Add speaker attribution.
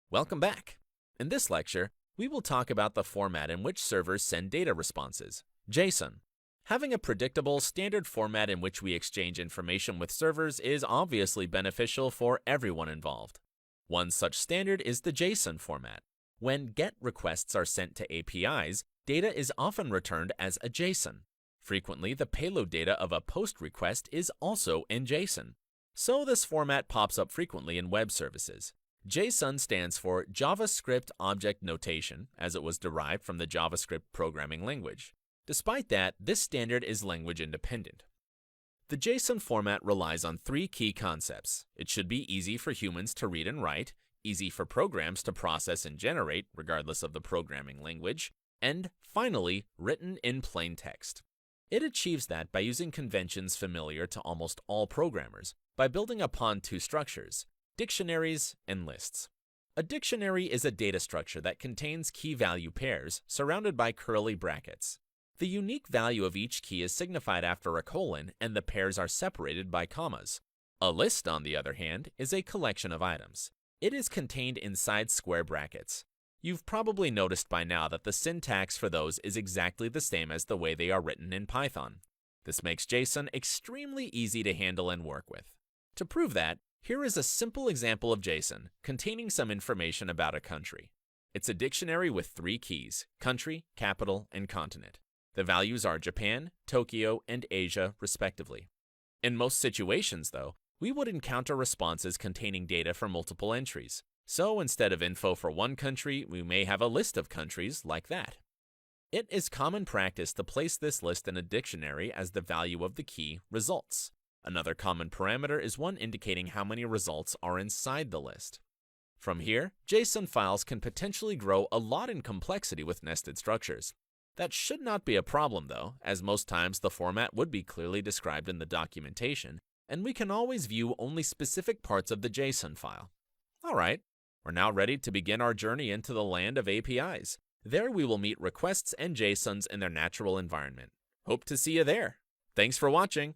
Speaker 1: Welcome back. In this lecture, we will talk about the format in which servers send data responses, JSON. Having a predictable, standard format in which we exchange information with servers is obviously beneficial for everyone involved. One such standard is the JSON format. When GET requests are sent to APIs, data is often returned as a JSON. Frequently, the payload data of a POST request is also in JSON. So this format pops up frequently in web services. JSON stands for JavaScript Object Notation, as it was derived from the JavaScript programming language. Despite that, this standard is language independent. The JSON format relies on three key concepts. It should be easy for humans to read and write, easy for programs to process and generate, regardless of the programming language, and finally, written in plain text. It achieves that by using conventions familiar to almost all programmers, by building upon two structures: dictionaries and lists. A dictionary is a data structure that contains key value pairs surrounded by curly brackets. The unique value of each key is signified after a colon, and the pairs are separated by commas. A list, on the other hand, is a collection of items. It is contained inside square brackets. You've probably noticed by now that the syntax for those is exactly the same as the way they are written in Python. This makes JSON extremely easy to handle and work with. To prove that, here is a simple example of JSON containing some information about a country. It's a dictionary with three keys: country, capital, and continent. The values are Japan, Tokyo, and Asia, respectively. In most situations, though, we would encounter responses containing data for multiple entries. So instead of info for one country, we may have a list of countries like that. It is common practice to place this list in a dictionary as the value of the key results. Another common parameter is one indicating how many results are inside the list. From here, JSON files can potentially grow a lot in complexity with nested structures. That should not be a problem though, as most times the format would be clearly described in the documentation, and we can always view only specific parts of the JSON file. Alright, we're now ready to begin our journey into the land of APIs. There we will meet requests and JSONs in their natural environment. Hope to see you there. Thanks for watching.